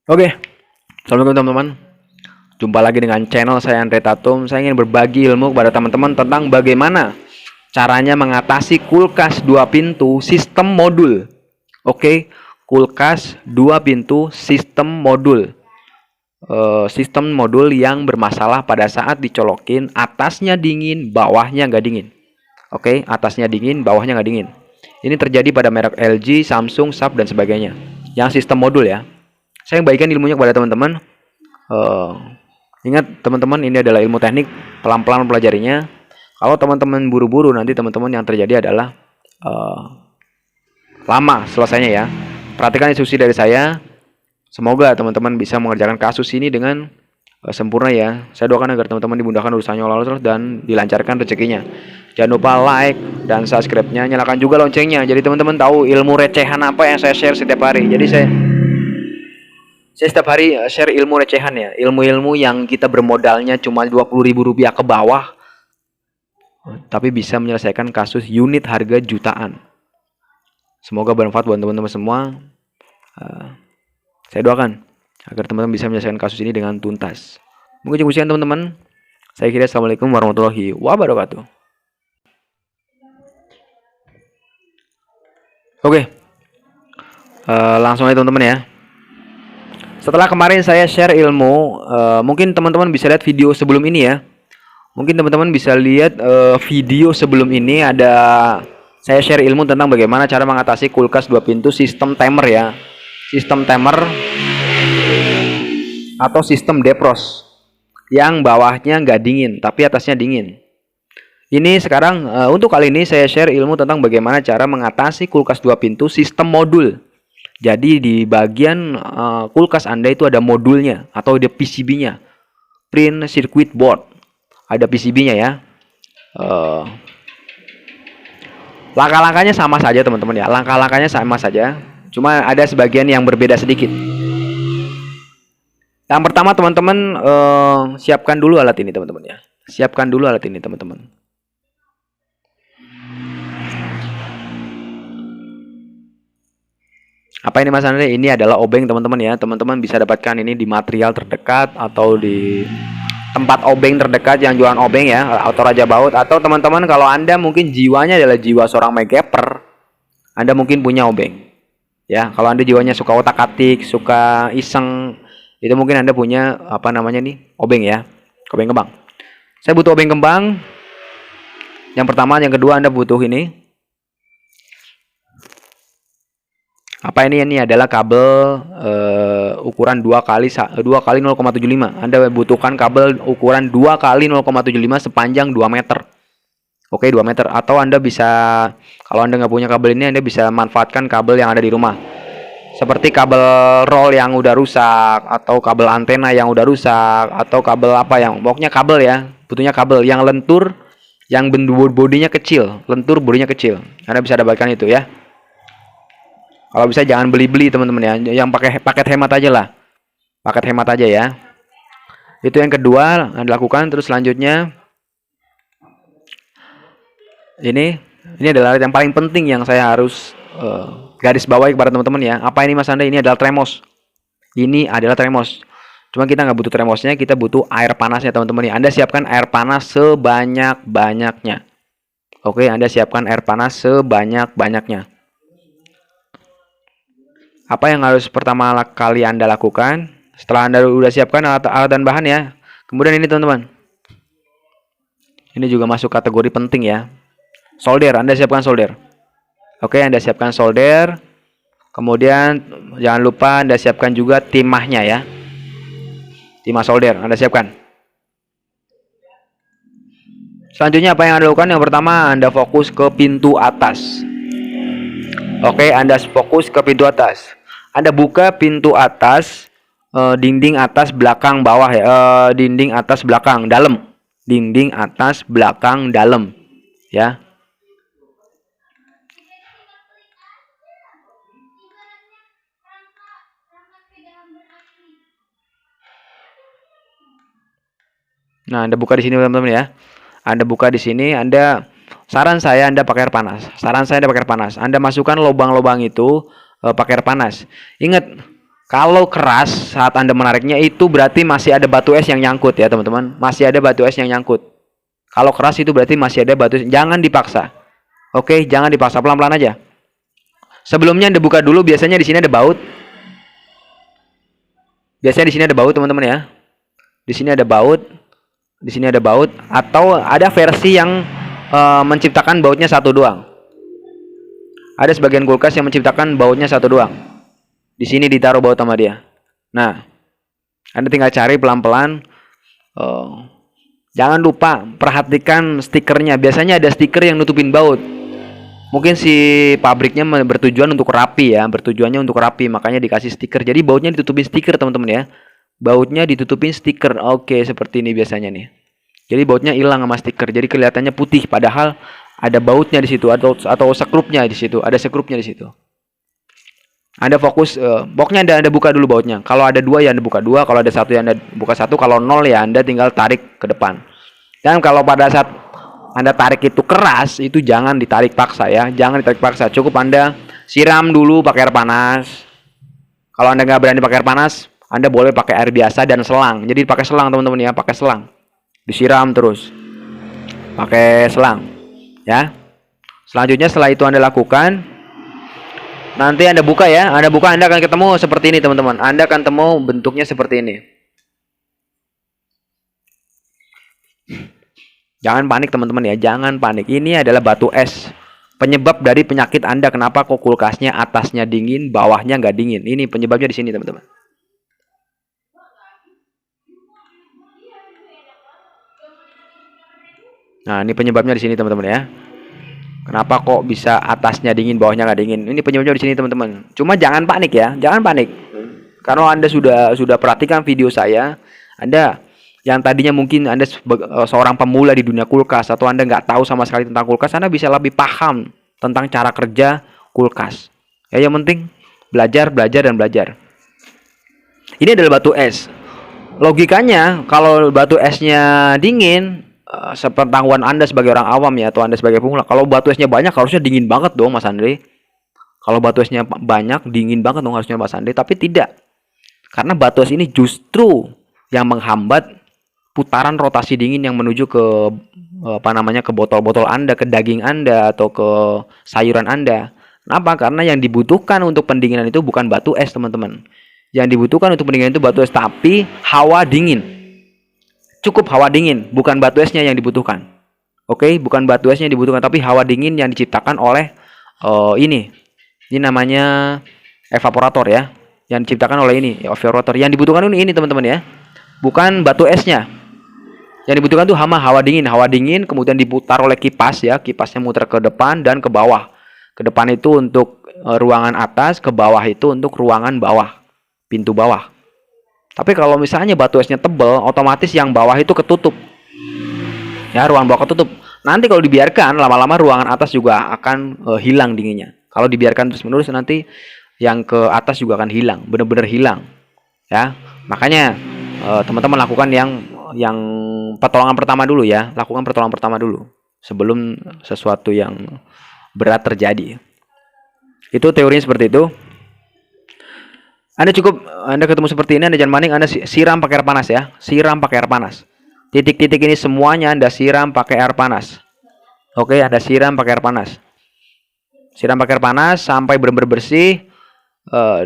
Oke, assalamualaikum teman-teman. Jumpa lagi dengan channel saya Andre Tatum. Saya ingin berbagi ilmu kepada teman-teman tentang bagaimana caranya mengatasi kulkas 2 pintu sistem modul. Oke, kulkas 2 pintu sistem modul. Sistem modul yang bermasalah pada saat dicolokin, atasnya dingin, bawahnya nggak dingin. Oke, atasnya dingin, bawahnya nggak dingin. Ini terjadi pada merek LG, Samsung, Sharp, dan sebagainya. Yang sistem modul ya. Saya bagikan ilmunya kepada teman-teman. Ingat teman-teman, ini adalah ilmu teknik, pelan-pelan pelajarinya. Kalau teman-teman buru-buru, nanti teman-teman yang terjadi adalah lama selesainya ya. Perhatikan instruksi dari saya. Semoga teman-teman bisa mengerjakan kasus ini dengan sempurna ya. Saya doakan agar teman-teman dimudahkan urusannya Allah dan dilancarkan rezekinya. Jangan lupa like dan subscribe-nya, nyalakan juga loncengnya. Jadi teman-teman tahu ilmu recehan apa yang saya share setiap hari. Jadi saya setiap hari share ilmu recehan ya, ilmu-ilmu yang kita bermodalnya cuma Rp20.000 ke bawah, tapi bisa menyelesaikan kasus unit harga jutaan. Semoga bermanfaat buat teman-teman semua. Saya doakan agar teman-teman bisa menyelesaikan kasus ini dengan tuntas. Mungkin cukup sekian teman-teman. Saya kira assalamualaikum warahmatullahi wabarakatuh. Oke, langsung aja teman-teman ya. Setelah kemarin saya share ilmu, mungkin teman-teman bisa lihat video sebelum ini ya. Mungkin teman-teman bisa lihat video sebelum ini, ada saya share ilmu tentang bagaimana cara mengatasi kulkas 2 pintu sistem timer ya. Sistem timer atau sistem defrost yang bawahnya nggak dingin tapi atasnya dingin. Ini sekarang untuk kali ini saya share ilmu tentang bagaimana cara mengatasi kulkas 2 pintu sistem modul. Jadi di bagian kulkas Anda itu ada modulnya atau ada PCB-nya, print circuit board, ada PCB-nya ya. Langkah-langkahnya sama saja teman-teman ya, langkah-langkahnya sama saja, cuma ada sebagian yang berbeda sedikit. Yang pertama teman-teman, siapkan dulu alat ini teman-teman ya, siapkan dulu alat ini teman-teman. Apa ini Mas Andre? Ini adalah obeng teman-teman ya. Teman-teman bisa dapatkan ini di material terdekat atau di tempat obeng terdekat yang jualan obeng ya, atau Raja Baut. Atau teman-teman kalau Anda mungkin jiwanya adalah jiwa seorang MacGyver, Anda mungkin punya obeng. Ya, kalau Anda jiwanya suka otak-atik, suka iseng, itu mungkin Anda punya apa namanya nih? Obeng ya. Obeng kembang. Saya butuh obeng kembang. Yang pertama, yang kedua Anda butuh ini. Apa ini? Ini adalah kabel ukuran 2 kali 0,75. Anda butuhkan kabel ukuran 2 kali 0,75 sepanjang 2 meter. Oke, 2 meter. Atau Anda bisa, kalau Anda nggak punya kabel ini, Anda bisa manfaatkan kabel yang ada di rumah. Seperti kabel roll yang udah rusak, atau kabel antena yang udah rusak, atau kabel apa yang, pokoknya kabel ya. Butuhnya kabel yang lentur, yang bodinya kecil, lentur bodinya kecil. Anda bisa dapatkan itu ya. Kalau bisa jangan beli-beli teman-teman ya, yang pakai paket hemat aja lah, paket hemat aja ya. Itu yang kedua Anda lakukan. Terus selanjutnya ini adalah yang paling penting yang saya harus garis bawahi kepada teman-teman ya. Apa ini Mas Anda? Ini adalah tremos. Ini adalah tremos. Cuma kita nggak butuh tremosnya, kita butuh air panasnya teman-teman ya. Anda siapkan air panas sebanyak-banyaknya. Oke, Anda siapkan air panas sebanyak-banyaknya. Apa yang harus pertama kali Anda lakukan setelah Anda sudah siapkan alat dan bahan ya. Kemudian ini teman-teman, ini juga masuk kategori penting ya. Solder, Anda siapkan solder. Oke, Anda siapkan solder. Kemudian jangan lupa Anda siapkan juga timahnya ya. Timah solder Anda siapkan. Selanjutnya apa yang Anda lakukan? Yang pertama Anda fokus ke pintu atas. Oke, Anda fokus ke pintu atas. Anda buka pintu atas, dinding atas belakang bawah ya, dinding atas belakang dalam, dinding atas belakang dalam, ya. Nah, Anda buka di sini teman-teman ya. Anda buka di sini, saran saya Anda pakai air panas. Saran saya Anda pakai air panas. Anda masukkan lubang-lubang itu pakai air panas. Ingat, Kalau keras saat Anda menariknya itu berarti masih ada batu es yang nyangkut ya teman-teman. Masih ada batu es yang nyangkut. Kalau keras itu berarti masih ada batu es. Jangan dipaksa. Oke, jangan dipaksa, pelan-pelan aja. Sebelumnya Anda buka dulu, biasanya di sini ada baut. Biasanya di sini ada baut teman-teman ya. Di sini ada baut. Di sini ada baut atau ada versi yang menciptakan bautnya satu doang. Ada sebagian kulkas yang menciptakan bautnya satu doang. Di sini ditaruh baut sama dia. Nah, Anda tinggal cari pelan-pelan. Jangan lupa perhatikan stikernya. Biasanya ada stiker yang nutupin baut. Mungkin si pabriknya bertujuan untuk rapi ya, bertujuannya untuk rapi, makanya dikasih stiker. Jadi bautnya ditutupin stiker teman-teman ya. Bautnya ditutupin stiker. Oke, seperti ini biasanya nih. Jadi bautnya hilang sama stiker. Jadi kelihatannya putih padahal ada bautnya di situ atau sekrupnya di situ, ada sekrupnya di situ. Anda fokus, boxnya Anda buka dulu bautnya. Kalau ada dua ya Anda buka dua, kalau ada satu ya Anda buka satu, kalau nol ya Anda tinggal tarik ke depan. Dan kalau pada saat Anda tarik itu keras, itu jangan ditarik paksa ya, jangan ditarik paksa. Cukup Anda siram dulu pakai air panas. Kalau Anda nggak berani pakai air panas, Anda boleh pakai air biasa dan selang. Jadi pakai selang teman-teman ya, pakai selang. Disiram terus, pakai selang, ya. Selanjutnya setelah itu Anda lakukan. Nanti Anda buka ya, Anda buka Anda akan ketemu seperti ini teman-teman. Anda akan ketemu bentuknya seperti ini. Jangan panik teman-teman ya, jangan panik. Ini adalah batu es. Penyebab dari penyakit Anda, kenapa kok kulkasnya atasnya dingin, bawahnya nggak dingin. Ini penyebabnya di sini teman-teman. Nah, ini penyebabnya di sini teman-teman ya. Kenapa kok bisa atasnya dingin, bawahnya nggak dingin? Ini penyebabnya di sini teman-teman. Cuma jangan panik ya, jangan panik. Karena Anda sudah perhatikan video saya, Anda yang tadinya mungkin Anda seorang pemula di dunia kulkas atau Anda nggak tahu sama sekali tentang kulkas, Anda bisa lebih paham tentang cara kerja kulkas. Ya, yang penting belajar, belajar dan belajar. Ini adalah batu es. Logikanya kalau batu esnya dingin, sepengetahuan Anda sebagai orang awam ya, atau Anda sebagai pemula, kalau batu esnya banyak harusnya dingin banget dong Mas Andre. Kalau batu esnya banyak dingin banget dong harusnya Mas Andre, tapi tidak. Karena batu es ini justru yang menghambat putaran rotasi dingin yang menuju ke ke botol-botol Anda, ke daging Anda atau ke sayuran Anda. Kenapa? Karena yang dibutuhkan untuk pendinginan itu bukan batu es teman-teman. Yang dibutuhkan untuk pendinginan itu batu es, tapi hawa dingin. Cukup hawa dingin, bukan batu esnya yang dibutuhkan. Oke, bukan batu esnya yang dibutuhkan, tapi hawa dingin yang diciptakan oleh ini. Ini namanya evaporator ya. Yang diciptakan oleh ini, evaporator. Yang dibutuhkan ini teman-teman ya. Bukan batu esnya. Yang dibutuhkan tuh hawa dingin kemudian diputar oleh kipas ya. Kipasnya muter ke depan dan ke bawah. Ke depan itu untuk ruangan atas, ke bawah itu untuk ruangan bawah. Pintu bawah. Tapi kalau misalnya batu esnya tebal, otomatis yang bawah itu ketutup. Ya, ruangan bawah ketutup. Nanti kalau dibiarkan, lama-lama ruangan atas juga akan hilang dinginnya. Kalau dibiarkan terus-menerus, nanti yang ke atas juga akan hilang, benar-benar hilang. Ya, makanya teman-teman lakukan yang pertolongan pertama dulu ya. Lakukan pertolongan pertama dulu sebelum sesuatu yang berat terjadi. Itu teorinya seperti itu. Anda ketemu seperti ini, Anda jangan panik, Anda siram pakai air panas ya. Siram pakai air panas. Titik-titik ini semuanya Anda siram pakai air panas. Oke, Anda siram pakai air panas. Siram pakai air panas sampai benar-benar bersih.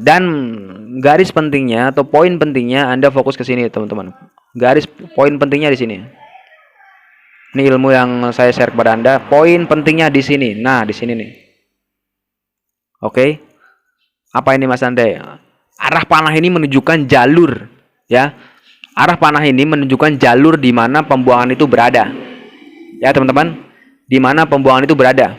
Dan garis pentingnya atau poin pentingnya Anda fokus ke sini, teman-teman. Garis poin pentingnya di sini. Ini ilmu yang saya share kepada Anda. Poin pentingnya di sini. Nah, di sini nih. Oke. Apa ini Mas Andre? Arah panah ini menunjukkan jalur, ya. Arah panah ini menunjukkan jalur di mana pembuangan itu berada. Ya, teman-teman, di mana pembuangan itu berada.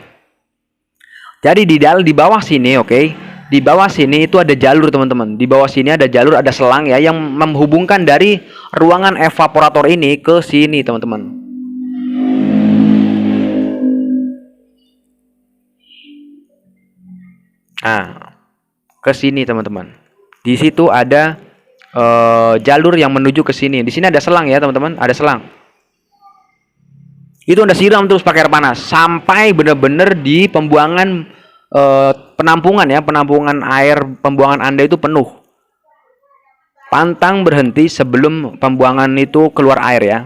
Jadi di bawah sini, oke. Di bawah sini itu ada jalur, teman-teman. Di bawah sini ada jalur, ada selang ya yang menghubungkan dari ruangan evaporator ini ke sini, teman-teman. Nah, ke sini, teman-teman. Di situ ada jalur yang menuju ke sini. Di sini ada selang ya, teman-teman. Ada selang. Itu Anda siram terus pakai air panas sampai benar-benar di pembuangan penampungan ya, penampungan air pembuangan Anda itu penuh. Pantang berhenti sebelum pembuangan itu keluar air ya.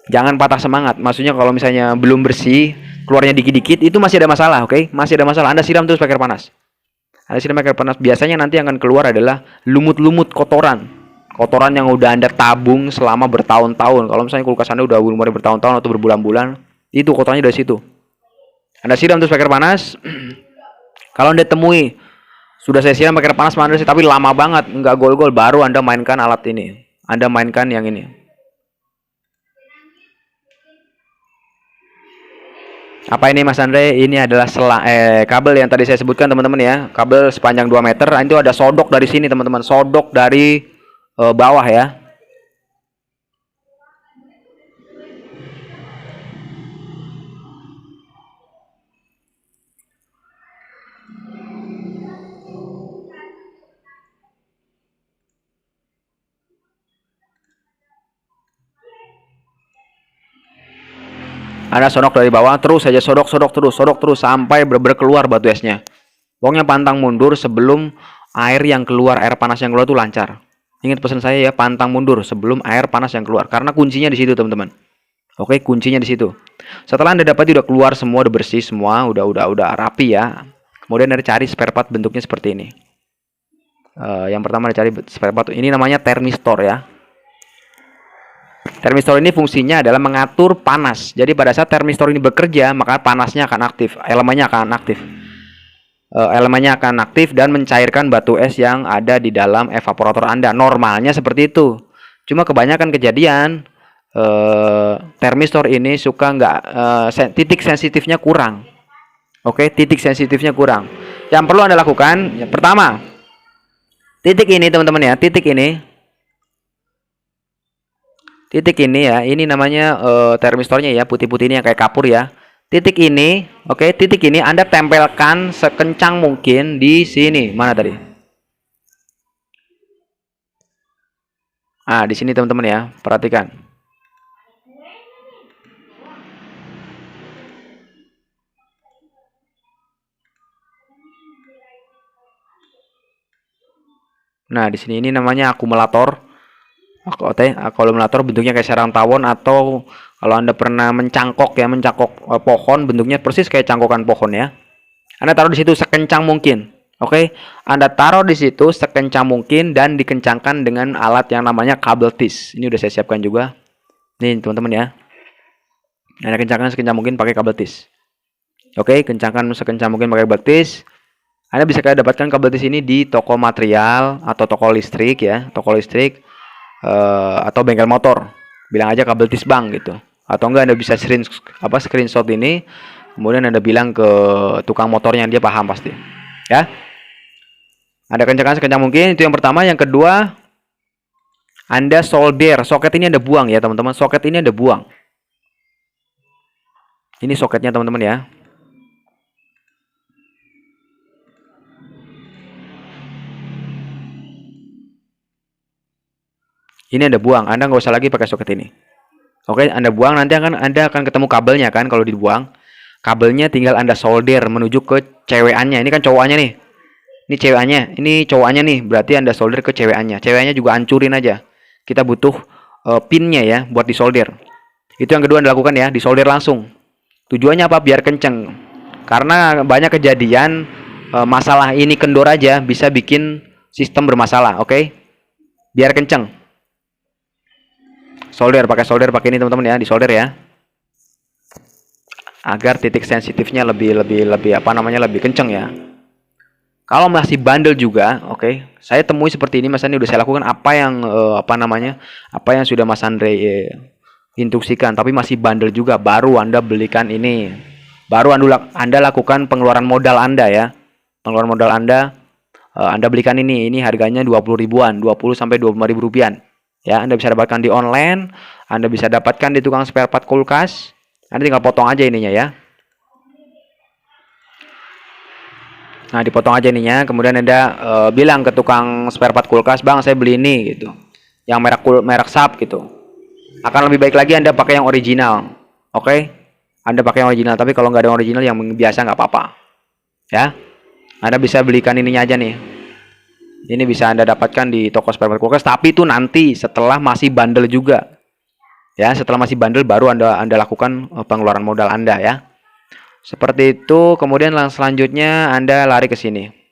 Jangan patah semangat. Maksudnya kalau misalnya belum bersih, keluarnya dikit-dikit, itu masih ada masalah, oke? Masih ada masalah. Anda siram terus pakai air panas. Anda siram pakai air panas. Biasanya nanti yang akan keluar adalah lumut-lumut kotoran. Kotoran yang udah Anda tabung selama bertahun-tahun. Kalau misalnya kulkas Anda udah umurnya bertahun-tahun atau berbulan-bulan, itu kotorannya dari situ. Anda siram terus pakai air panas. Kalau Anda temui sudah saya siram pakai air panas tapi lama banget, nggak gol-gol, baru Anda mainkan alat ini. Anda mainkan yang ini. Apa ini Mas Andre? Ini adalah kabel yang tadi saya sebutkan teman-teman ya. Kabel sepanjang 2 meter. Itu ada sodok dari sini teman-teman. Sodok dari bawah ya. Ada sodok dari bawah, terus saja sodok terus sampai benar-benar keluar batu esnya. Pokoknya pantang mundur sebelum air yang keluar, air panas yang keluar itu lancar. Ingat pesan saya ya, pantang mundur sebelum air panas yang keluar. Karena kuncinya di situ teman-teman. Oke, kuncinya di situ. Setelah Anda dapat udah keluar semua, udah bersih semua, udah rapi ya. Kemudian Anda cari spare part bentuknya seperti ini. Yang pertama Anda cari spare part. Ini namanya termistor ya. Termistor ini fungsinya adalah mengatur panas. Jadi pada saat termistor ini bekerja, maka panasnya akan aktif, elemennya akan aktif. Elemennya akan aktif dan mencairkan batu es yang ada di dalam evaporator Anda. Normalnya seperti itu. Cuma kebanyakan kejadian termistor ini suka titik sensitifnya kurang. Oke, titik sensitifnya kurang. Yang perlu Anda lakukan, yang pertama, titik ini teman-teman ya, titik ini ya, ini namanya termistornya ya, putih-putih ini yang kayak kapur ya. Titik ini, oke, titik ini Anda tempelkan sekencang mungkin di sini. Mana tadi? Di sini teman-teman ya, perhatikan. Nah, di sini ini namanya akumulator. Akumulator bentuknya kayak sarang tawon, atau kalau Anda pernah mencangkok pohon, bentuknya persis kayak cangkokan pohon ya. Anda taruh di situ sekencang mungkin. Oke, Anda taruh di situ sekencang mungkin dan dikencangkan dengan alat yang namanya kabel tis. Ini udah saya siapkan juga. Nih teman-teman ya. Anda kencangkan sekencang mungkin pakai kabel tis. Oke, kencangkan sekencang mungkin pakai kabel tis. Anda bisa dapatkan kabel tis ini di toko material atau toko listrik ya, atau bengkel motor. Bilang aja kabel tis bang gitu. Atau enggak Anda bisa screenshot ini, kemudian Anda bilang ke tukang motornya, dia paham pasti. Ya. Anda kencangkan sekencang mungkin, itu yang pertama. Yang kedua, Anda solder. Soket ini Anda buang ya, teman-teman. Soket ini Anda buang. Ini soketnya, teman-teman ya. Ini Anda buang, Anda nggak usah lagi pakai soket ini. Oke, Anda buang, nanti Anda akan ketemu kabelnya kan kalau dibuang. Kabelnya tinggal Anda solder menuju ke cewekannya. Ini kan cowokannya nih. Ini cewekannya, ini cowokannya nih. Berarti Anda solder ke cewekannya. Cewekannya juga hancurin aja. Kita butuh pinnya ya buat disolder. Itu yang kedua Anda lakukan ya, disolder langsung. Tujuannya apa? Biar kenceng. Karena banyak kejadian masalah ini kendor aja bisa bikin sistem bermasalah, oke? Biar kenceng. Solder pakai ini teman-teman ya, disolder ya. Agar titik sensitifnya lebih kenceng ya. Kalau masih bandel juga, oke. Saya temui seperti ini, Mas Andre udah saya lakukan apa yang sudah Mas Andre instruksikan, tapi masih bandel juga, baru Anda belikan ini. Baru Anda lakukan pengeluaran modal Anda ya. Pengeluaran modal Anda belikan ini. Ini harganya 20 ribuan, 20 sampai 25 ribu rupiah. Ya, Anda bisa dapatkan di online, Anda bisa dapatkan di tukang spare part kulkas. Anda tinggal potong aja ininya ya. Nah, dipotong aja ininya, kemudian Anda bilang ke tukang spare part kulkas, "Bang, saya beli ini," gitu. Yang merek Sharp gitu. Akan lebih baik lagi Anda pakai yang original. Oke? Anda pakai yang original, tapi kalau nggak ada yang original yang biasa nggak apa-apa. Ya. Anda bisa belikan ininya aja nih. Ini bisa Anda dapatkan di toko spare part kulkas, tapi itu nanti setelah masih bandel juga. Ya, setelah masih bandel baru Anda lakukan pengeluaran modal Anda ya. Seperti itu. Kemudian selanjutnya Anda lari ke sini.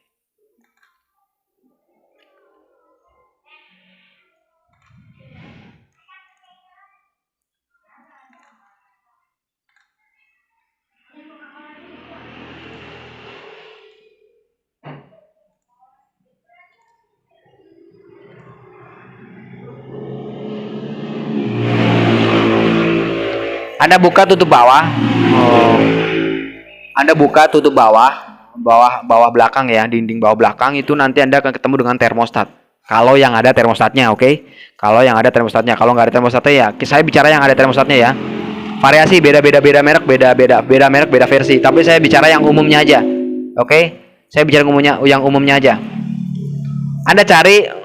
Anda buka tutup bawah. Anda buka tutup bawah belakang ya, dinding bawah belakang itu nanti Anda akan ketemu dengan termostat. Kalau yang ada termostatnya, oke? Kalau yang ada termostatnya, kalau nggak ada termostatnya ya, saya bicara yang ada termostatnya ya. Variasi beda merek, beda merek, beda versi. Tapi saya bicara yang umumnya aja, oke? Saya bicara yang umumnya aja. Anda cari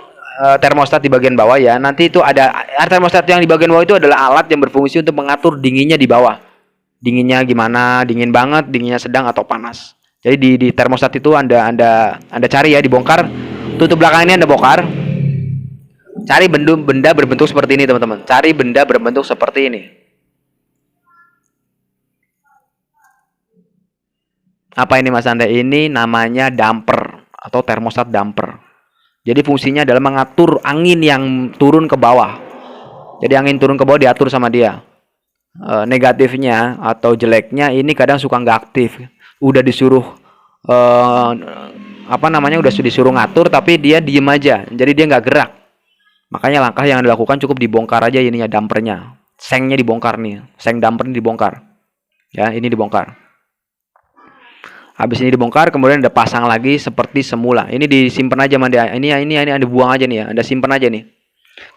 termostat di bagian bawah ya. Nanti itu ada termostat yang di bagian bawah itu adalah alat yang berfungsi untuk mengatur dinginnya di bawah. Dinginnya gimana, dingin banget, dinginnya sedang atau panas. Jadi di termostat itu Anda cari ya, dibongkar. Tutup belakang ini Anda bongkar. Cari benda berbentuk seperti ini, teman-teman. Cari benda berbentuk seperti ini. Apa ini Mas Anda? Ini namanya damper atau termostat damper. Jadi fungsinya adalah mengatur angin yang turun ke bawah. Jadi angin turun ke bawah diatur sama dia. Negatifnya atau jeleknya ini kadang suka nggak aktif. Udah disuruh udah disuruh ngatur tapi dia diem aja. Jadi dia nggak gerak. Makanya langkah yang dilakukan cukup dibongkar aja ininya, dampernya. Sengnya dibongkar nih. Seng dampernya dibongkar. Ya, ini dibongkar. Habis ini dibongkar, kemudian Anda pasang lagi seperti semula. Ini disimpan aja Anda. Ini Anda buang aja nih ya. Anda simpan aja nih.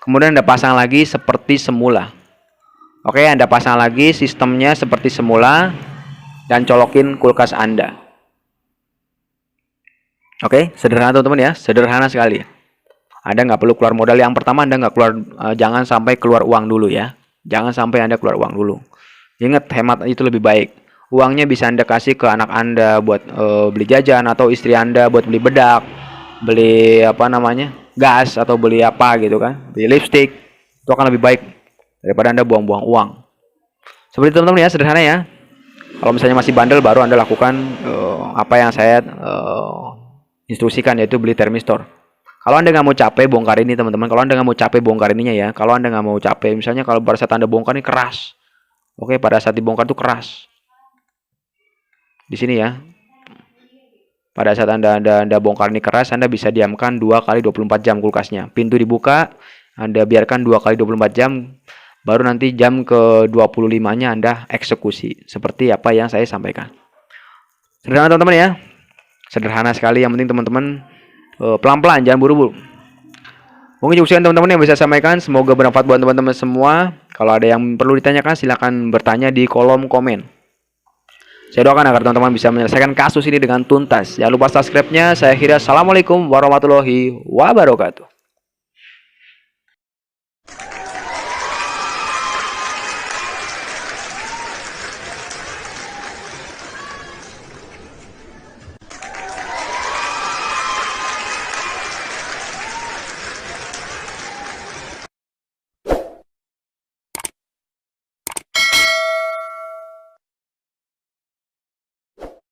Kemudian Anda pasang lagi seperti semula. Oke, Anda pasang lagi sistemnya seperti semula dan colokin kulkas Anda. Oke, sederhana teman-teman ya, sederhana sekali. Anda nggak perlu keluar modal. Yang pertama Anda nggak keluar, jangan sampai keluar uang dulu ya. Jangan sampai Anda keluar uang dulu. Ingat, hemat itu lebih baik. Uangnya bisa Anda kasih ke anak Anda buat beli jajan, atau istri Anda buat beli bedak, beli gas, atau beli apa gitu kan, beli lipstick. Itu akan lebih baik daripada Anda buang-buang uang. Seperti itu teman-teman ya, sederhana ya. Kalau misalnya masih bandel, baru Anda lakukan apa yang saya instruksikan, yaitu beli termistor. Kalau Anda nggak mau capek bongkar ini teman-teman, kalau Anda nggak mau capek bongkar ininya ya, kalau Anda nggak mau capek, misalnya kalau pada saat Anda bongkar ini keras, oke, pada saat dibongkar itu keras. Di sini ya. Pada saat Anda bongkar ini keras, Anda bisa diamkan 2 kali 24 jam kulkasnya. Pintu dibuka, Anda biarkan 2 kali 24 jam, baru nanti jam ke-25-nya Anda eksekusi. Seperti apa yang saya sampaikan. Sederhana teman-teman ya. Sederhana sekali, yang penting teman-teman pelan-pelan, jangan buru-buru. Mungkin cukup sekian teman-teman yang bisa saya sampaikan. Semoga bermanfaat buat teman-teman semua. Kalau ada yang perlu ditanyakan, silakan bertanya di kolom komen. Saya doakan agar teman-teman bisa menyelesaikan kasus ini dengan tuntas. Jangan lupa subscribe-nya. Saya akhiri. Assalamualaikum warahmatullahi wabarakatuh.